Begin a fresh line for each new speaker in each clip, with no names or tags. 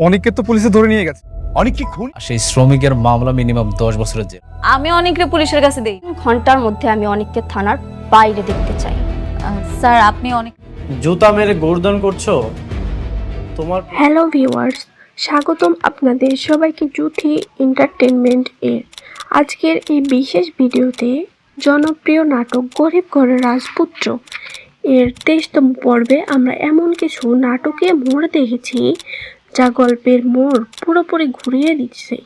অনেককে তো পুলিশে ধরে নিয়ে গেছে।
অনেক কি খুন?
সেই শ্রমিকের মামলা মিনিমাম 10 বছরের জেল।
আমি অনেকরে পুলিশের কাছে দেই।
ঘন্টার মধ্যে আমি অনেককে থানার বাইরে দেখতে চাই।
স্যার আপনি অনেক
জুতা মেরে গর্দন করছো তোমার।
হ্যালো ভিউয়ার্স, স্বাগতম আপনাদের সবাইকে জুথি এন্টারটেনমেন্ট এর আজকের এই বিশেষ ভিডিওতে। জনপ্রিয় নাটক গরিব ঘরের রাজপুত্র এর 23তম পর্বে আমরা এমন কিছু নাটকে মোড় দেখেছি যা গল্পের মোড় পুরোপুরি ঘুরিয়ে দিচ্ছে।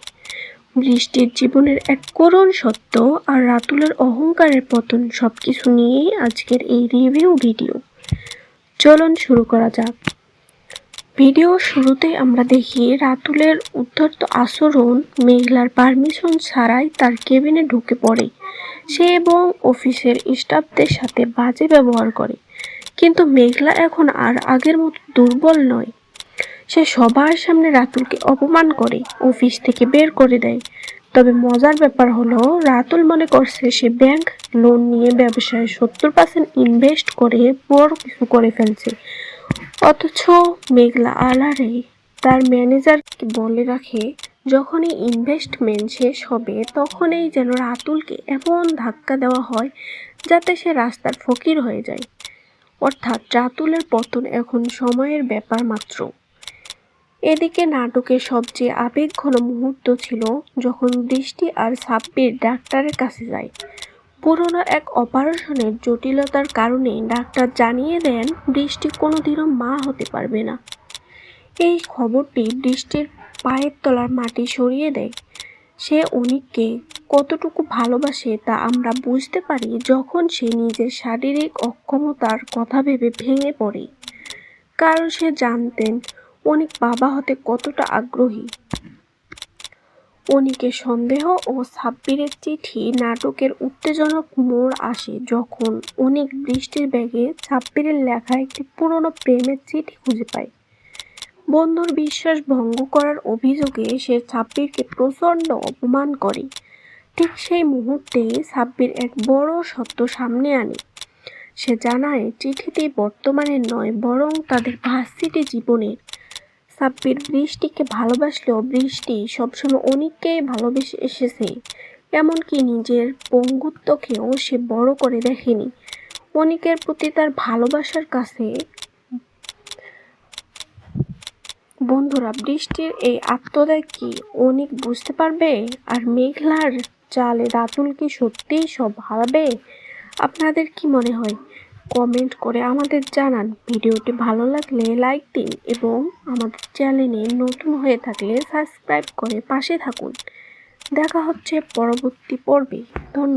বৃষ্টির জীবনের এক করুণ সত্য আর রাতুলের অহংকারের পতন সবকিছু নিয়েই আজকের এই রিভিউ ভিডিও। চলুন শুরু করা যাক। ভিডিও শুরুতে আমরা দেখি রাতুলের উদ্ধত আচরণ মেঘলার পারমিশন ছাড়াই তার কেবিনে ঢুকে পড়ে। সে এবং অফিসের স্টাফদের সাথে বাজে ব্যবহার করে, কিন্তু মেঘলা এখন আর আগের মতো দুর্বল নয়। সে সবার সামনে রাতুলকে অপমান করে অফিস থেকে বের করে দেয়। তবে মজার ব্যাপার হলো রাতুল মনে করছে সে ব্যাংক লোন নিয়ে ব্যবসায় 70% ইনভেস্ট করে বড় কিছু করে ফেলছে, অথচ মেঘলা আলারে তার ম্যানেজারকে বলে রাখে যখনই ইনভেস্টমেন্ট শেষ হবে তখনই যেন রাতুলকে এমন ধাক্কা দেওয়া হয় যাতে সে রাস্তার ফকির হয়ে যায়। অর্থাৎ রাতুলের পতন এখন সময়ের ব্যাপার মাত্র। এদিকে নাটকের সবচেয়ে আবেগঘন মুহূর্ত ছিল যখন বৃষ্টি আর সাব্বির ডাক্তারের কাছে যায়। পুরনো এক অপারেশনের জটিলতার কারণে ডাক্তার জানিয়ে দেন বৃষ্টি কোনোদিনও মা হতে পারবে না। এই খবরটি বৃষ্টির পায়ের তলার মাটি সরিয়ে দেয়। সে অনিককে কতটুকু ভালোবাসে তা আমরা বুঝতে পারি যখন সে নিজের শারীরিক অক্ষমতার কথা ভেবে ভেঙে পড়ে, কারণ সে জানতেন অনিক বাবা হতে কতটা আগ্রহী। অনিকের সন্দেহ ও সাব্বিরের চিঠি নাটকের উত্তেজনক মোড় আসে যখন অনিক বৃষ্টির ব্যাগে সাব্বিরের লেখা একটি পুরনো প্রেমের চিঠি খুঁজে পায়। বন্ধুর বিশ্বাস ভঙ্গ করার অভিযোগে সে সাব্বিরকে প্রচণ্ড অপমান করে। ঠিক সেই মুহূর্তে সাব্বির এক বড় সত্য সামনে আনে। সে জানায় চিঠিটি বর্তমানের নয় বরং তাদের ভার্সিটি জীবনের। সাব্বির বৃষ্টিকে ভালোবাসলেও বৃষ্টি সবসময় অনিককেই ভালোবেসে এসেছে, এমনকি নিজের পঙ্গুত্বকেও সে বড় করে দেখেনি। অনিকের প্রতি তার ভালোবাসার কাছে বন্ধুরা বৃষ্টির এই আত্মত্যাগ কি অনিক বুঝতে পারবে? আর মেঘলার চালে রাতুল কি সত্যিই সব হারাবে? আপনাদের কি মনে হয়? কমেন্ট করে আমাদের জানান। ভিডিওটি ভালো লাগলে লাইক দিন এবং আমাদের চ্যানেলে নতুন হয়ে থাকলে সাবস্ক্রাইব করে পাশে থাকুন। দেখা হচ্ছে পরবর্তী পর্বে। ধন্যবাদ।